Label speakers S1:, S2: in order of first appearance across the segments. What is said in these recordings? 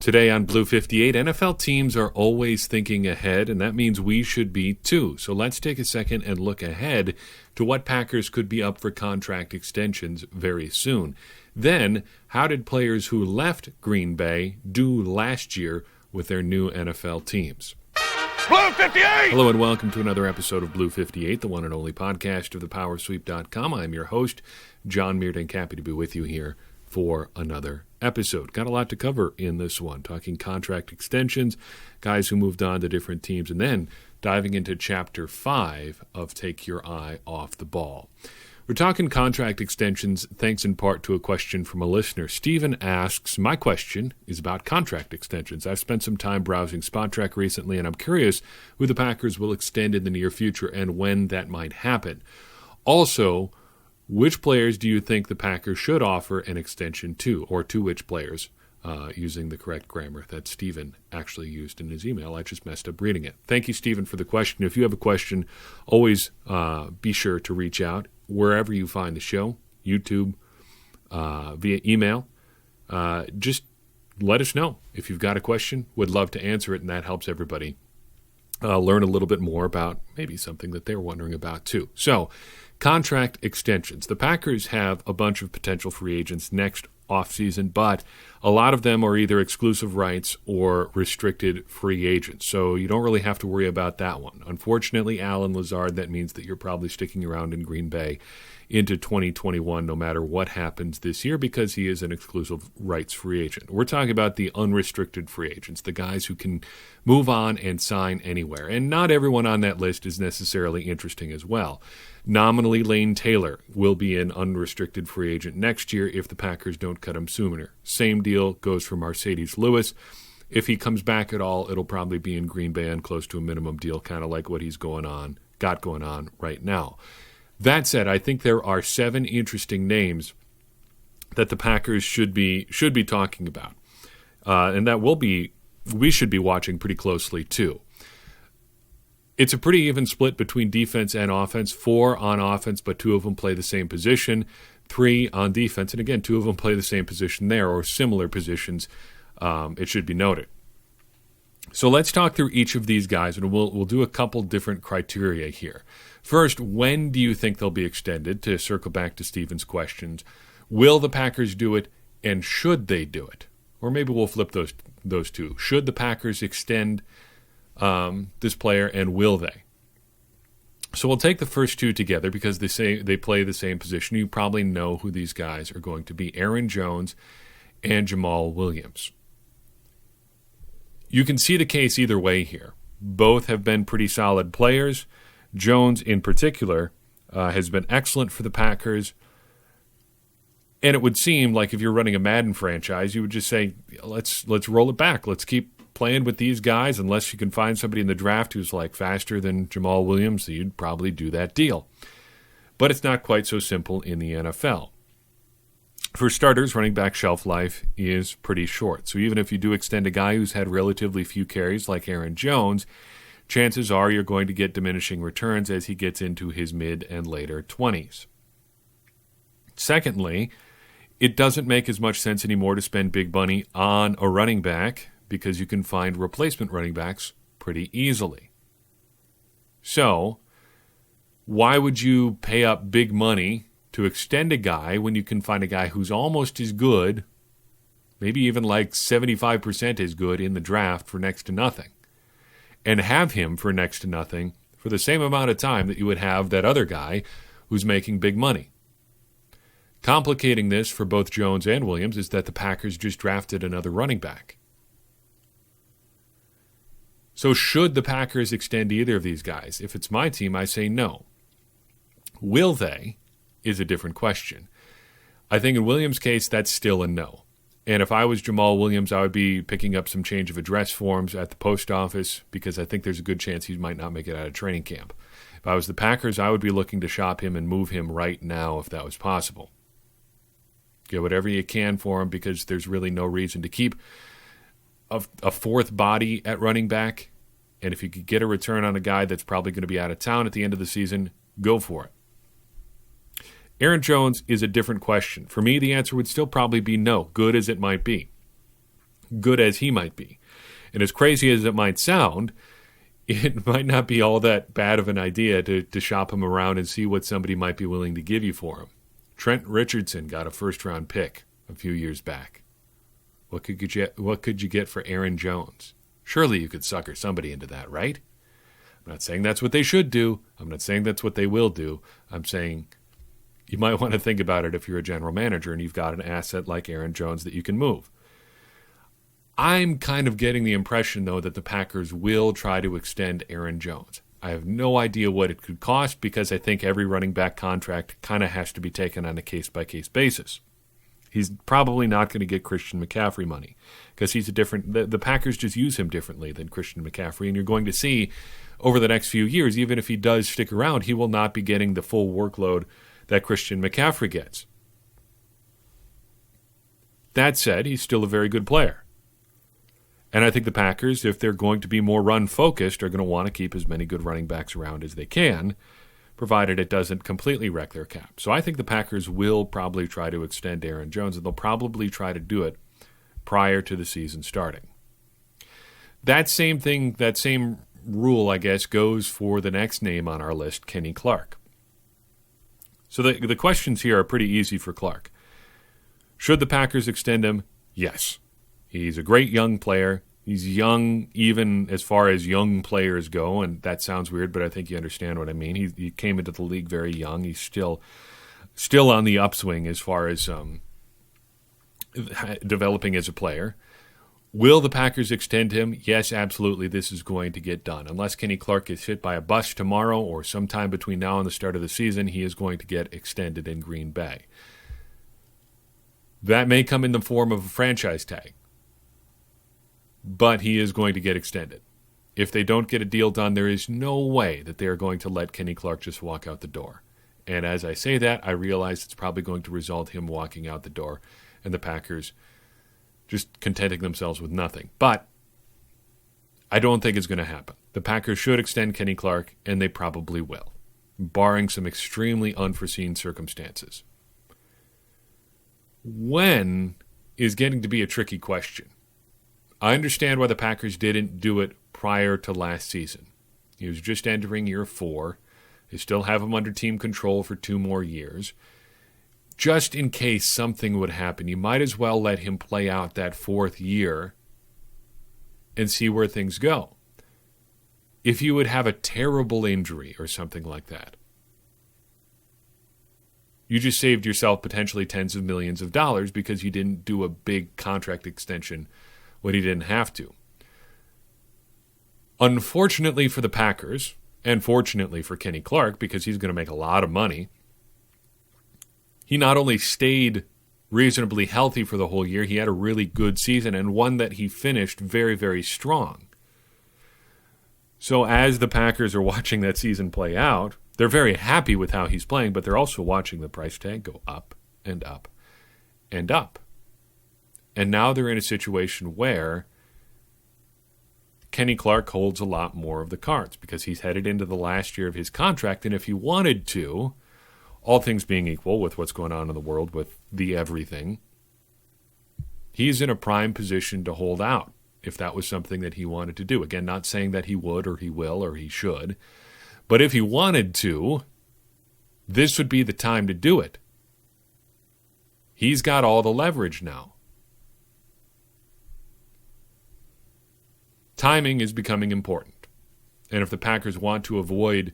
S1: Today on Blue 58, NFL teams are always thinking ahead, and that means we should be too. So let's take a second and look ahead to what Packers could be up for contract extensions very soon. Then, how did players who left Green Bay do last year with their new NFL teams?
S2: Blue 58!
S1: Hello and welcome to another episode of Blue 58, the one and only podcast of thepowersweep.com. I'm your host, John Meerdink, happy to be with you here for another episode. Got a lot to cover in this one, talking contract extensions, guys who moved on to different teams, and then diving into Chapter 5 of Take Your Eye Off the Ball. We're talking contract extensions thanks in part to a question from a listener. Steven asks, my question is about contract extensions. I've spent some time browsing Spot Track recently, and I'm curious who the Packers will extend in the near future and when that might happen. Also, which players do you think the Packers should offer an extension to, or to which players, using the correct grammar that Steven actually used in his email? I just messed up reading it. Thank you, Steven, for the question. If you have a question, always be sure to reach out wherever you find the show, YouTube, via email. Just let us know if you've got a question. Would love to answer it, and that helps everybody learn a little bit more about maybe something that they're wondering about too. So, contract extensions. The Packers have a bunch of potential free agents next offseason, but a lot of them are either exclusive rights or restricted free agents, so you don't really have to worry about that one. Unfortunately, Allen Lazard, that means that you're probably sticking around in Green Bay into 2021 no matter what happens this year because he is an exclusive rights free agent. We're talking about the unrestricted free agents, the guys who can move on and sign anywhere, and not everyone on that list is necessarily interesting as well. Nominally, Lane Taylor will be an unrestricted free agent next year if the Packers don't cut him sooner. Same deal goes for Marcedes Lewis. If he comes back at all, it'll probably be in Green Bay on close to a minimum deal, kind of like what he's got going on right now. That said, I think there are 7 interesting names that the Packers should be talking about, and that we should be watching pretty closely too. It's a pretty even split between defense and offense. 4 on offense, but 2 of them play the same position. 3 on defense, and again, 2 of them play the same position there or similar positions. It should be noted. So let's talk through each of these guys, and we'll do a couple different criteria here. First, when do you think they'll be extended? To circle back to Steven's questions, will the Packers do it, and should they do it? Or maybe we'll flip those two. Should the Packers extend this player, and will they? So we'll take the first 2 together because they play the same position. You probably know who these guys are going to be: Aaron Jones and Jamal Williams. You can see the case either way here. Both have been pretty solid players. Jones, in particular, has been excellent for the Packers. And it would seem like if you're running a Madden franchise, you would just say, let's roll it back. Let's keep playing with these guys. Unless you can find somebody in the draft who's like faster than Jamal Williams, so you'd probably do that deal. But it's not quite so simple in the NFL. For starters, running back shelf life is pretty short. So even if you do extend a guy who's had relatively few carries like Aaron Jones, chances are you're going to get diminishing returns as he gets into his mid and later 20s. Secondly, it doesn't make as much sense anymore to spend big money on a running back because you can find replacement running backs pretty easily. So, why would you pay up big money to extend a guy when you can find a guy who's almost as good, maybe even like 75% as good in the draft for next to nothing, and have him for next to nothing for the same amount of time that you would have that other guy who's making big money? Complicating this for both Jones and Williams is that the Packers just drafted another running back. So should the Packers extend either of these guys? If it's my team, I say no. Will they? Is a different question. I think in Williams' case, that's still a no. And if I was Jamal Williams, I would be picking up some change of address forms at the post office because I think there's a good chance he might not make it out of training camp. If I was the Packers, I would be looking to shop him and move him right now if that was possible. Get whatever you can for him because there's really no reason to keep a fourth body at running back. And if you could get a return on a guy that's probably going to be out of town at the end of the season, go for it. Aaron Jones is a different question. For me, the answer would still probably be no, good as it might be. good as he might be. And as crazy as it might sound, it might not be all that bad of an idea to shop him around and see what somebody might be willing to give you for him. Trent Richardson got a first-round pick a few years back. What could you get for Aaron Jones? Surely you could sucker somebody into that, right? I'm not saying that's what they should do. I'm not saying that's what they will do. I'm saying you might want to think about it if you're a general manager and you've got an asset like Aaron Jones that you can move. I'm kind of getting the impression, though, that the Packers will try to extend Aaron Jones. I have no idea what it could cost because I think every running back contract kind of has to be taken on a case-by-case basis. He's probably not going to get Christian McCaffrey money because he's a different. The Packers just use him differently than Christian McCaffrey, and you're going to see over the next few years, even if he does stick around, he will not be getting the full workload that Christian McCaffrey gets. That said, he's still a very good player. And I think the Packers, if they're going to be more run-focused, are going to want to keep as many good running backs around as they can, provided it doesn't completely wreck their cap. So I think the Packers will probably try to extend Aaron Jones, and they'll probably try to do it prior to the season starting. That same rule, I guess, goes for the next name on our list, Kenny Clark. So the questions here are pretty easy for Clark. Should the Packers extend him? Yes. He's a great young player. He's young even as far as young players go, and that sounds weird, but I think you understand what I mean. He came into the league very young. He's still on the upswing as far as developing as a player. Will the Packers extend him? Yes, absolutely. This is going to get done. Unless Kenny Clark gets hit by a bus tomorrow or sometime between now and the start of the season, he is going to get extended in Green Bay. That may come in the form of a franchise tag, but he is going to get extended. If they don't get a deal done, there is no way that they are going to let Kenny Clark just walk out the door. And as I say that, I realize it's probably going to result in him walking out the door and the Packers just contenting themselves with nothing. But I don't think it's going to happen. The Packers should extend Kenny Clark, and they probably will, barring some extremely unforeseen circumstances. When is getting to be a tricky question. I understand why the Packers didn't do it prior to last season. He was just entering year 4. They still have him under team control for 2 more years. Just in case something would happen, you might as well let him play out that 4th year and see where things go. If you would have a terrible injury or something like that, you just saved yourself potentially tens of millions of dollars because you didn't do a big contract extension when he didn't have to. Unfortunately for the Packers, and fortunately for Kenny Clark, because he's going to make a lot of money, he not only stayed reasonably healthy for the whole year, he had a really good season and one that he finished very, very strong. So as the Packers are watching that season play out, they're very happy with how he's playing, but they're also watching the price tag go up and up and up. And now they're in a situation where Kenny Clark holds a lot more of the cards because he's headed into the last year of his contract, and if he wanted to, all things being equal with what's going on in the world with the everything, he's in a prime position to hold out if that was something that he wanted to do. Again, not saying that he would or he will or he should, but if he wanted to, this would be the time to do it. He's got all the leverage now. Timing is becoming important. And if the Packers want to avoid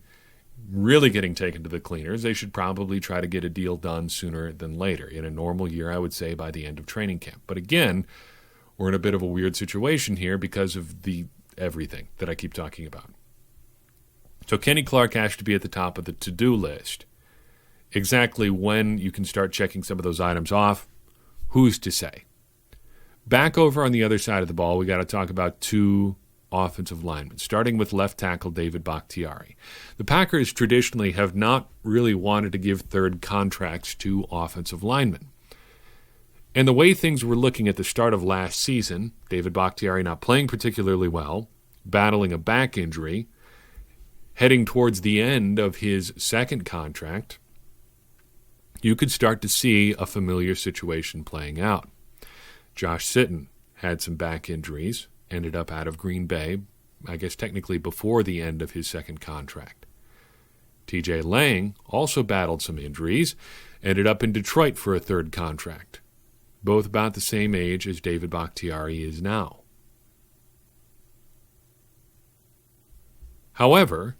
S1: really getting taken to the cleaners, they should probably try to get a deal done sooner than later. In a normal year, I would say by the end of training camp. But again, we're in a bit of a weird situation here because of the everything that I keep talking about. So Kenny Clark has to be at the top of the to-do list. Exactly when you can start checking some of those items off, who's to say? Back over on the other side of the ball, we got to talk about 2 offensive linemen, starting with left tackle David Bakhtiari. The Packers traditionally have not really wanted to give third contracts to offensive linemen. And the way things were looking at the start of last season, David Bakhtiari not playing particularly well, battling a back injury, heading towards the end of his second contract, you could start to see a familiar situation playing out. Josh Sitton had some back injuries, ended up out of Green Bay, I guess technically before the end of his second contract. TJ Lang also battled some injuries, ended up in Detroit for a third contract, both about the same age as David Bakhtiari is now. However,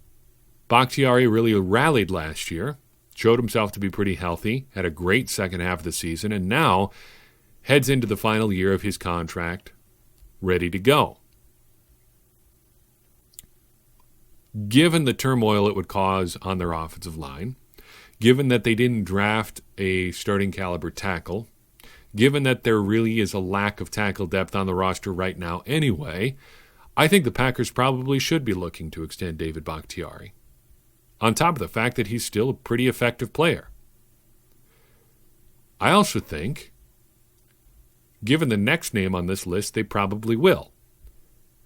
S1: Bakhtiari really rallied last year, showed himself to be pretty healthy, had a great second half of the season, and now heads into the final year of his contract, ready to go. Given the turmoil it would cause on their offensive line, given that they didn't draft a starting caliber tackle, given that there really is a lack of tackle depth on the roster right now anyway, I think the Packers probably should be looking to extend David Bakhtiari, on top of the fact that he's still a pretty effective player. I also think, given the next name on this list, they probably will.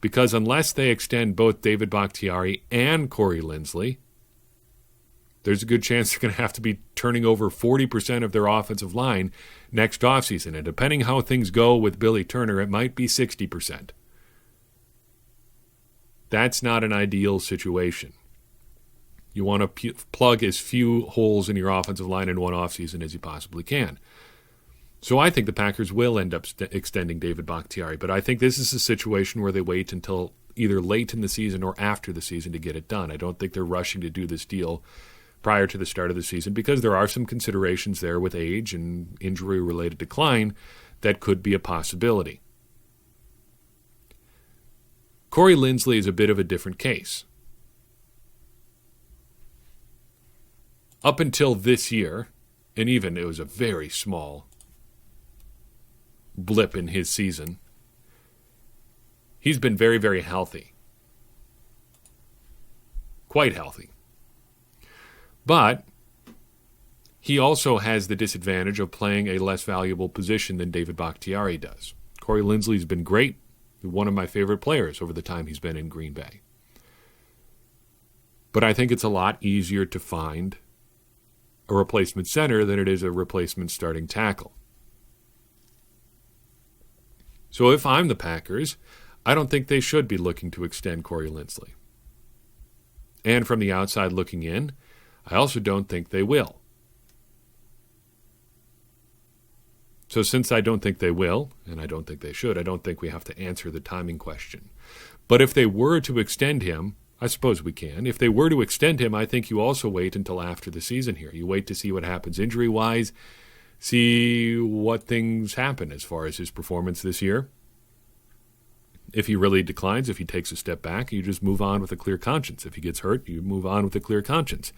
S1: Because unless they extend both David Bakhtiari and Corey Linsley, there's a good chance they're going to have to be turning over 40% of their offensive line next offseason. And depending how things go with Billy Turner, it might be 60%. That's not an ideal situation. You want to plug as few holes in your offensive line in one offseason as you possibly can. So I think the Packers will end up extending David Bakhtiari, but I think this is a situation where they wait until either late in the season or after the season to get it done. I don't think they're rushing to do this deal prior to the start of the season because there are some considerations there with age and injury-related decline that could be a possibility. Corey Linsley is a bit of a different case. Up until this year, and even it was a very small blip in his season, he's been very, very healthy. Quite healthy. But he also has the disadvantage of playing a less valuable position than David Bakhtiari does. Corey Linsley's been great, one of my favorite players over the time he's been in Green Bay. But I think it's a lot easier to find a replacement center than it is a replacement starting tackle. So if I'm the Packers, I don't think they should be looking to extend Corey Linsley. And from the outside looking in, I also don't think they will. So since I don't think they will, and I don't think they should, I don't think we have to answer the timing question. But if they were to extend him, I suppose we can. If they were to extend him, I think you also wait until after the season here. You wait to see what happens injury-wise, see what things happen as far as his performance this year. If he really declines, if he takes a step back, you just move on with a clear conscience. If he gets hurt, you move on with a clear conscience.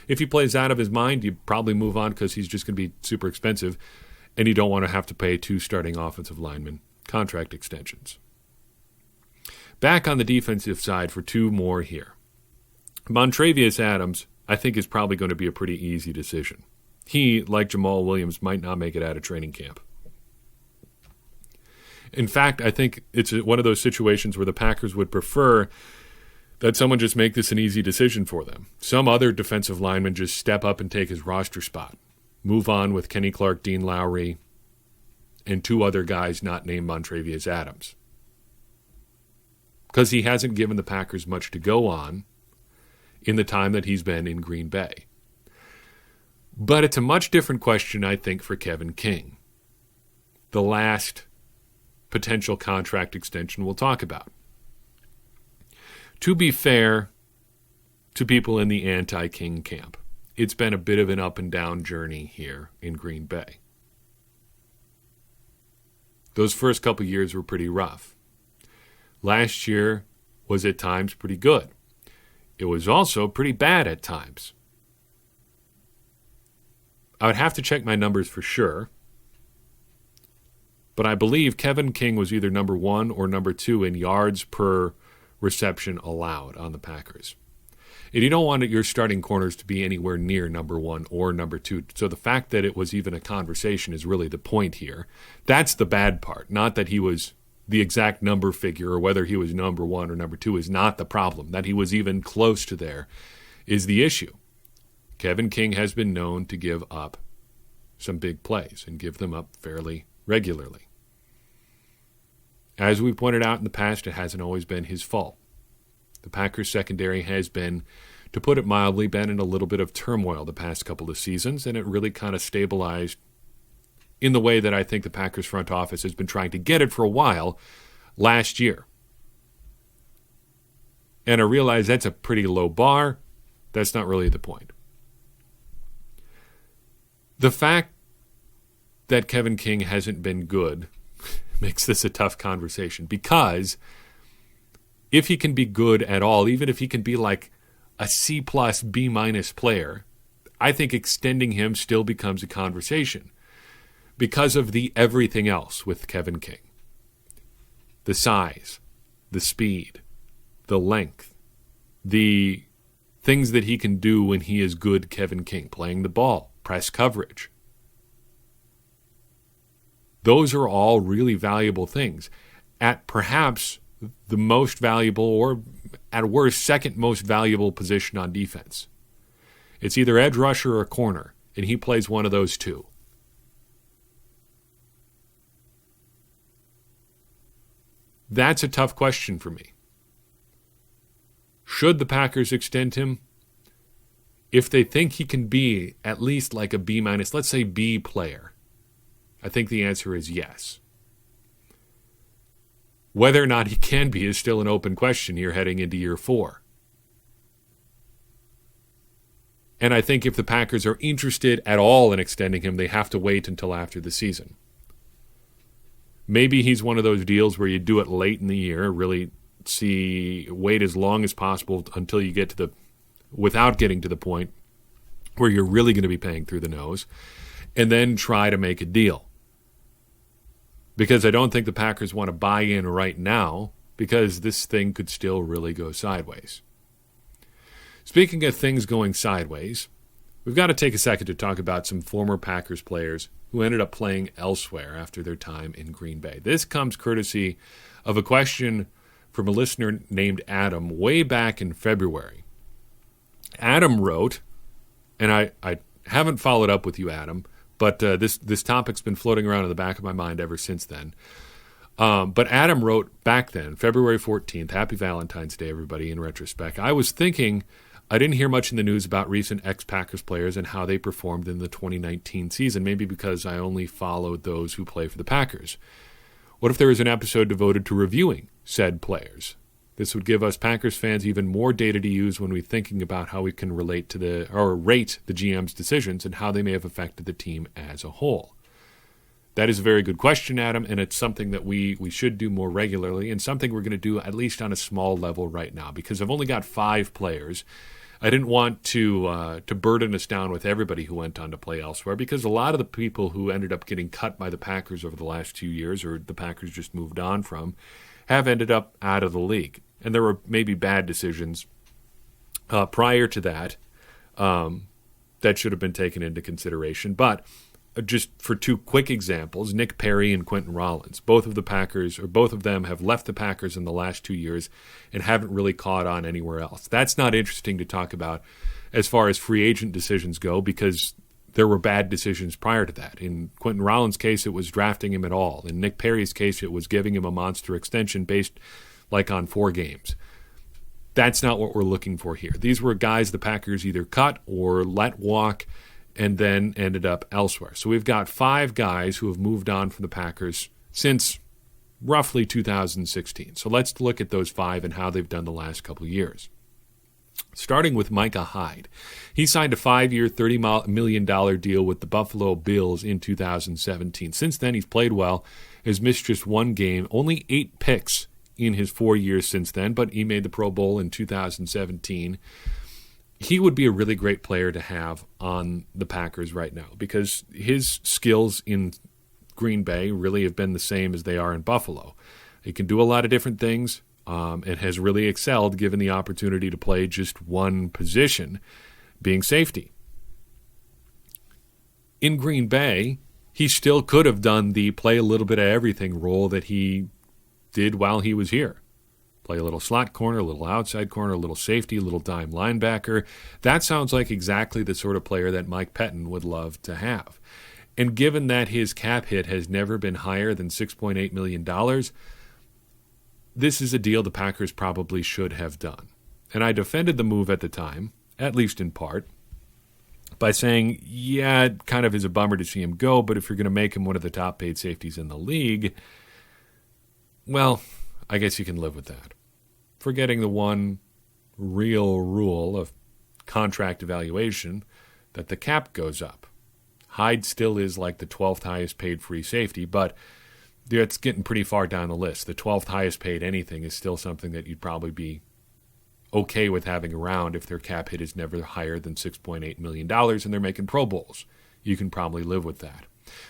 S1: If he plays out of his mind, you probably move on because he's just going to be super expensive, and you don't want to have to pay 2 starting offensive linemen contract extensions. Back on the defensive side for 2 more here. Montravius Adams, I think, is probably going to be a pretty easy decision. He, like Jamal Williams, might not make it out of training camp. In fact, I think it's one of those situations where the Packers would prefer that someone just make this an easy decision for them. Some other defensive lineman just step up and take his roster spot. Move on with Kenny Clark, Dean Lowry, and 2 other guys not named Montravius Adams. Because he hasn't given the Packers much to go on in the time that he's been in Green Bay. But it's a much different question, I think, for Kevin King, the last potential contract extension we'll talk about. To be fair to people in the anti-King camp, it's been a bit of an up and down journey here in Green Bay. Those first couple years were pretty rough. Last year was at times pretty good. It was also pretty bad at times. I would have to check my numbers for sure, but I believe Kevin King was either number 1 or number 2 in yards per reception allowed on the Packers. And you don't want your starting corners to be anywhere near number 1 or number 2. So the fact that it was even a conversation is really the point here. That's the bad part. Not that he was the exact number figure or whether he was number 1 or number 2 is not the problem. That he was even close to there is the issue. Kevin King has been known to give up some big plays and give them up fairly regularly. As we pointed out in the past, it hasn't always been his fault. The Packers secondary has been, to put it mildly, been in a little bit of turmoil the past couple of seasons, and it really kind of stabilized in the way that I think the Packers front office has been trying to get it for a while last year. And I realize that's a pretty low bar. That's not really the point. The fact that Kevin King hasn't been good makes this a tough conversation, because if he can be good at all, even if he can be like a C+, B- player, I think extending him still becomes a conversation because of the everything else with Kevin King. The size, the speed, the length, the things that he can do when he is good Kevin King, playing the ball, press coverage. Those are all really valuable things. At perhaps the most valuable, or at worst, second most valuable position on defense. It's either edge rusher or corner, and he plays one of those two. That's a tough question for me. Should the Packers extend him? If they think he can be at least like a B-, let's say B player, I think the answer is yes. Whether or not he can be is still an open question here heading into year 4. And I think if the Packers are interested at all in extending him, they have to wait until after the season. Maybe he's one of those deals where you do it late in the year, really wait as long as possible until you get to without getting to the point where you're really going to be paying through the nose, and then try to make a deal. Because I don't think the Packers want to buy in right now, because this thing could still really go sideways. Speaking of things going sideways, we've got to take a second to talk about some former Packers players who ended up playing elsewhere after their time in Green Bay. This comes courtesy of a question from a listener named Adam way back in February. Adam wrote, and I haven't followed up with you, Adam, but this topic's been floating around in the back of my mind ever since then. But Adam wrote back then, February 14th, Happy Valentine's Day, everybody, in retrospect. I was thinking I didn't hear much in the news about recent ex-Packers players and how they performed in the 2019 season, maybe because I only followed those who play for the Packers. What if there was an episode devoted to reviewing said players? This would give us Packers fans even more data to use when we're thinking about how we can rate the GM's decisions and how they may have affected the team as a whole. That is a very good question, Adam, and it's something that we should do more regularly, and something we're going to do at least on a small level right now, because I've only got 5 players. I didn't want to burden us down with everybody who went on to play elsewhere, because a lot of the people who ended up getting cut by the Packers over the last 2 years, or the Packers just moved on from, have ended up out of the league. And there were maybe bad decisions prior to that that should have been taken into consideration. But just for 2 quick examples, Nick Perry and Quentin Rollins, both of them have left the Packers in the last 2 years and haven't really caught on anywhere else. That's not interesting to talk about as far as free agent decisions go, because there were bad decisions prior to that. In Quentin Rollins' case, it was drafting him at all. In Nick Perry's case, it was giving him a monster extension based on 4 games. That's not what we're looking for here. These were guys the Packers either cut or let walk and then ended up elsewhere. So we've got 5 guys who have moved on from the Packers since roughly 2016. So let's look at those 5 and how they've done the last couple of years. Starting with Micah Hyde. He signed a 5-year, $30 million deal with the Buffalo Bills in 2017. Since then, he's played well, has missed just 1 game, only 8 picks in his 4 years since then, but he made the Pro Bowl in 2017. He would be a really great player to have on the Packers right now, because his skills in Green Bay really have been the same as they are in Buffalo. He can do a lot of different things and has really excelled given the opportunity to play just one position, being safety. In Green Bay, he still could have done the play a little bit of everything role that he did while he was here. Play a little slot corner, a little outside corner, a little safety, a little dime linebacker. That sounds like exactly the sort of player that Mike Pettin would love to have. And given that his cap hit has never been higher than $6.8 million, this is a deal the Packers probably should have done. And I defended the move at the time, at least in part, by saying, yeah, it kind of is a bummer to see him go, but if you're going to make him one of the top paid safeties in the league, well, I guess you can live with that. Forgetting the one real rule of contract evaluation, that the cap goes up. Hyde still is like the 12th highest paid free safety, but it's getting pretty far down the list. The 12th highest paid anything is still something that you'd probably be okay with having around if their cap hit is never higher than $6.8 million and they're making Pro Bowls. You can probably live with that.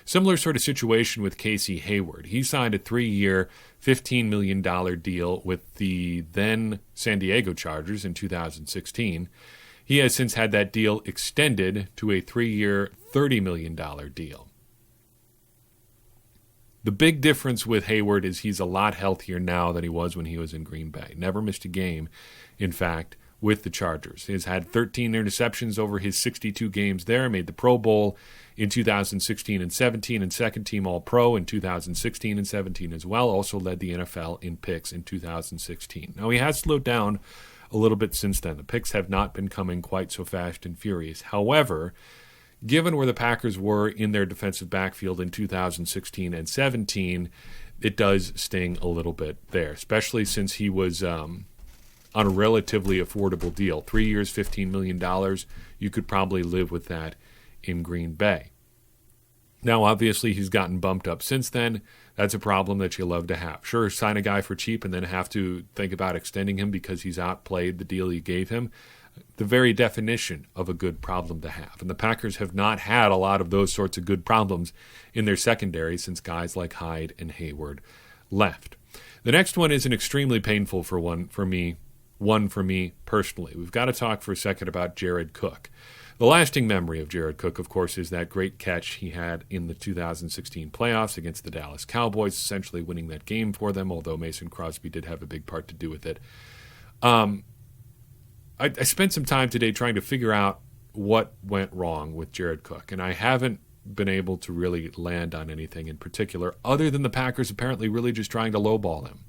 S1: Similar sort of situation with Casey Hayward. He signed a 3-year, $15 million deal with the then San Diego Chargers in 2016. He has since had that deal extended to a 3-year, $30 million deal. The big difference with Hayward is he's a lot healthier now than he was when he was in Green Bay. Never missed a game, in fact, with the Chargers. He's had 13 interceptions over his 62 games there, made the Pro Bowl in 2016 and 17, and second team All-Pro in 2016 and 17 as well. Also led the NFL in picks in 2016. Now, he has slowed down a little bit since then. The picks have not been coming quite so fast and furious. However, given where the Packers were in their defensive backfield in 2016 and 17, it does sting a little bit there, especially since he was on a relatively affordable deal. 3 years, $15 million. You could probably live with that in Green Bay. Now, obviously, he's gotten bumped up since then. That's a problem that you love to have. Sure, sign a guy for cheap and then have to think about extending him because he's outplayed the deal you gave him. The very definition of a good problem to have. And the Packers have not had a lot of those sorts of good problems in their secondary since guys like Hyde and Hayward left. The next one is an extremely painful one for me personally. We've got to talk for a second about Jared Cook. The lasting memory of Jared Cook, of course, is that great catch he had in the 2016 playoffs against the Dallas Cowboys, essentially winning that game for them, although Mason Crosby did have a big part to do with it. I spent some time today trying to figure out what went wrong with Jared Cook, and I haven't been able to really land on anything in particular, other than the Packers apparently really just trying to lowball him.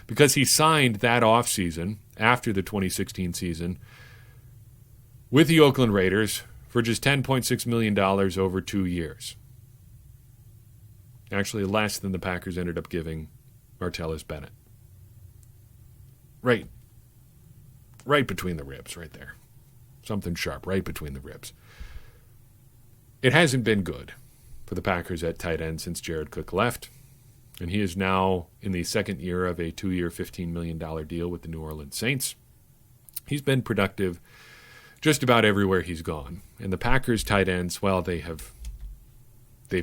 S1: Because he signed that offseason, after the 2016 season, with the Oakland Raiders for just $10.6 million over 2 years. Actually, less than the Packers ended up giving Martellus Bennett. Right between the ribs, right there. Something sharp, right between the ribs. It hasn't been good for the Packers at tight end since Jared Cook left, and he is now in the second year of a 2-year, $15 million deal with the New Orleans Saints. He's been productive just about everywhere he's gone, and the Packers tight ends, well, they've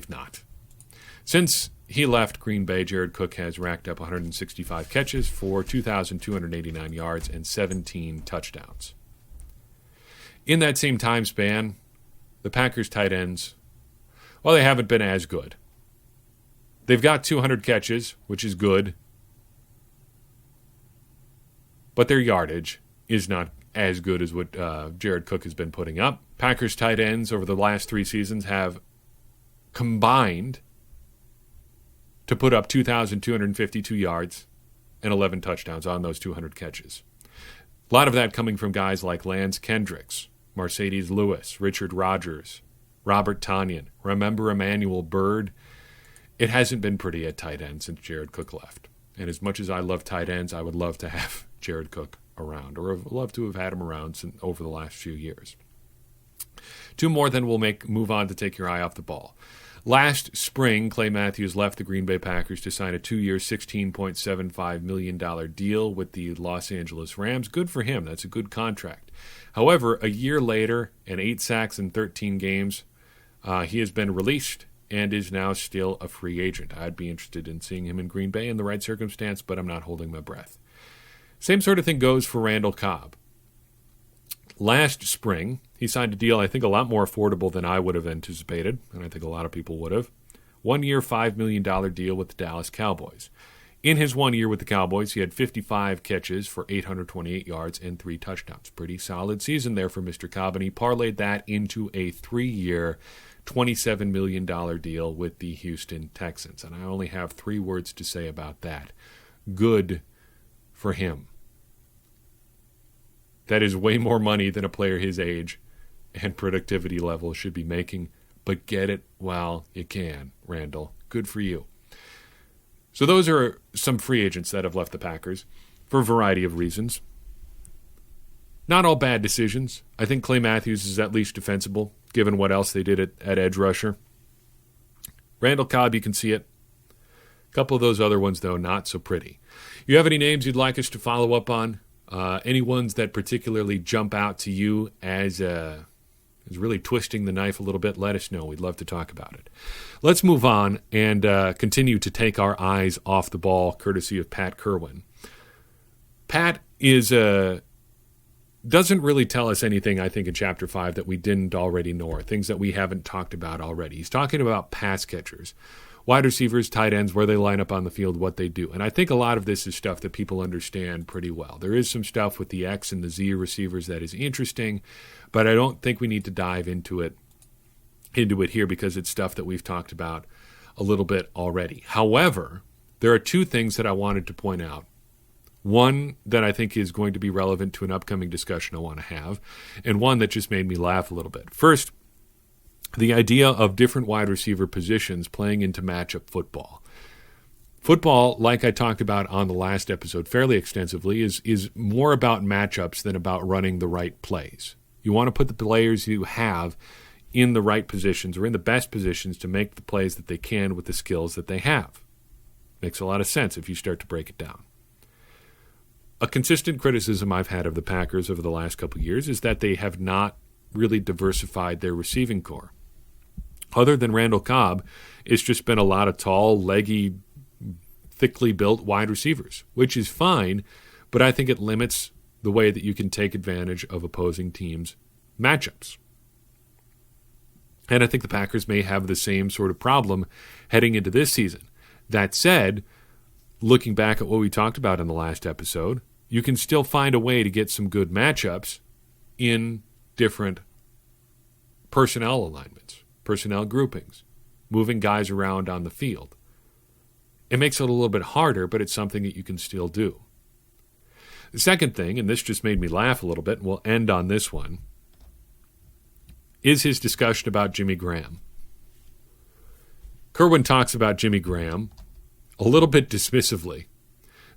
S1: not. Since he left Green Bay, Jared Cook has racked up 165 catches for 2,289 yards and 17 touchdowns. In that same time span, the Packers tight ends, well, they haven't been as good. They've got 200 catches, which is good, but their yardage is not as good as what Jared Cook has been putting up. Packers tight ends over the last 3 seasons have combined to put up 2,252 yards and 11 touchdowns on those 200 catches. A lot of that coming from guys like Lance Kendricks, Mercedes Lewis, Richard Rodgers, Robert Tonyan. Remember Emmanuel Byrd? It hasn't been pretty at tight end since Jared Cook left. And as much as I love tight ends, I would love to have Jared Cook around, or I'd love to have had him around over the last few years. 2 more, then we'll move on to take your eye off the ball. Last spring, Clay Matthews left the Green Bay Packers to sign a 2-year, $16.75 million deal with the Los Angeles Rams. Good for him. That's a good contract. However, a year later, and 8 sacks in 13 games, he has been released and is now still a free agent. I'd be interested in seeing him in Green Bay in the right circumstance, but I'm not holding my breath. Same sort of thing goes for Randall Cobb. Last spring, he signed a deal I think a lot more affordable than I would have anticipated, and I think a lot of people would have. 1-year, $5 million deal with the Dallas Cowboys. In his 1 year with the Cowboys, he had 55 catches for 828 yards and 3 touchdowns. Pretty solid season there for Mr. Cobb, and he parlayed that into a 3-year, $27 million deal with the Houston Texans. And I only have 3 words to say about that. Good for him. That is way more money than a player his age and productivity level should be making, but get it while you can, Randall. Good for you. So those are some free agents that have left the Packers for a variety of reasons. Not all bad decisions. I think Clay Matthews is at least defensible, given what else they did at edge rusher. Randall Cobb, you can see it. A couple of those other ones, though, not so pretty. You have any names you'd like us to follow up on? Any ones that particularly jump out to you as really twisting the knife a little bit? Let us know. We'd love to talk about it. Let's move on and continue to take our eyes off the ball, courtesy of Pat Kirwan. Pat doesn't really tell us anything, I think, in Chapter 5 that we didn't already know, or things that we haven't talked about already. He's talking about pass catchers, wide receivers, tight ends, where they line up on the field, what they do. And I think a lot of this is stuff that people understand pretty well. There is some stuff with the X and the Z receivers that is interesting, but I don't think we need to dive into it here because it's stuff that we've talked about a little bit already. However, there are two things that I wanted to point out. One that I think is going to be relevant to an upcoming discussion I want to have, and one that just made me laugh a little bit. First, the idea of different wide receiver positions playing into matchup football. Football, like I talked about on the last episode fairly extensively, is more about matchups than about running the right plays. You want to put the players you have in the right positions or in the best positions to make the plays that they can with the skills that they have. Makes a lot of sense if you start to break it down. A consistent criticism I've had of the Packers over the last couple of years is that they have not really diversified their receiving core. Other than Randall Cobb, it's just been a lot of tall, leggy, thickly built wide receivers, which is fine, but I think it limits the way that you can take advantage of opposing teams' matchups. And I think the Packers may have the same sort of problem heading into this season. That said, looking back at what we talked about in the last episode, you can still find a way to get some good matchups in different personnel alignments, personnel groupings, moving guys around on the field. It makes it a little bit harder, but it's something that you can still do. The second thing, and this just made me laugh a little bit, and we'll end on this one, is his discussion about Jimmy Graham. Kirwan talks about Jimmy Graham a little bit dismissively,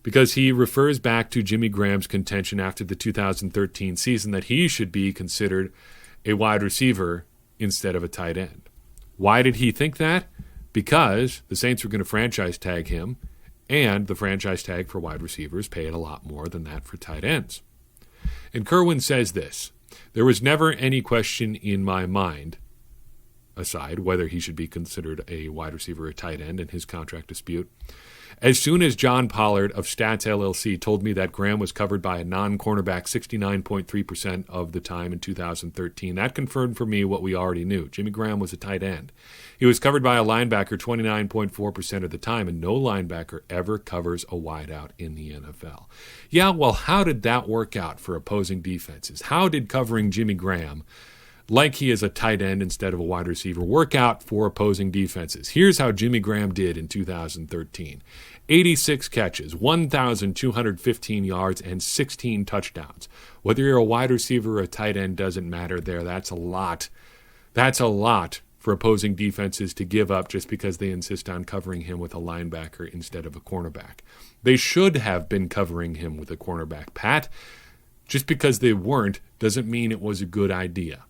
S1: because he refers back to Jimmy Graham's contention after the 2013 season that he should be considered a wide receiver instead of a tight end. Why did he think that? Because the Saints were going to franchise tag him, and the franchise tag for wide receivers paid a lot more than that for tight ends. And Kirwan says this: there was never any question in my mind, aside whether he should be considered a wide receiver or a tight end in his contract dispute. As soon as John Pollard of Stats LLC told me that Graham was covered by a non-cornerback 69.3% of the time in 2013, that confirmed for me what we already knew. Jimmy Graham was a tight end. He was covered by a linebacker 29.4% of the time, and no linebacker ever covers a wideout in the NFL. Yeah, well, how did that work out for opposing defenses? How did covering Jimmy Graham, like he is a tight end instead of a wide receiver, work out for opposing defenses? Here's how Jimmy Graham did in 2013. 86 catches, 1,215 yards, and 16 touchdowns. Whether you're a wide receiver or a tight end doesn't matter there. That's a lot. That's a lot for opposing defenses to give up just because they insist on covering him with a linebacker instead of a cornerback. They should have been covering him with a cornerback, Pat. Just because they weren't doesn't mean it was a good idea.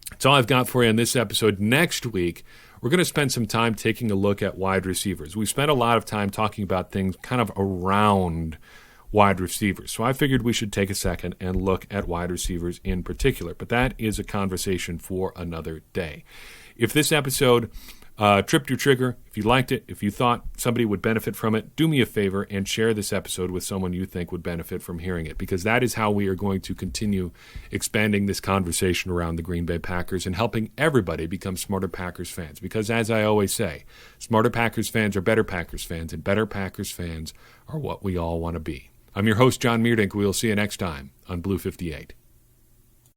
S1: That's all I've got for you on this episode. Next week, we're going to spend some time taking a look at wide receivers. We've spent a lot of time talking about things kind of around wide receivers. So I figured we should take a second and look at wide receivers in particular. But that is a conversation for another day. If this episode tripped your trigger, if you liked it, if you thought somebody would benefit from it, do me a favor and share this episode with someone you think would benefit from hearing it, because that is how we are going to continue expanding this conversation around the Green Bay Packers and helping everybody become smarter Packers fans. Because as I always say, smarter Packers fans are better Packers fans, and better Packers fans are what we all want to be. I'm your host, John Meerdink. We'll see you next time on Blue 58.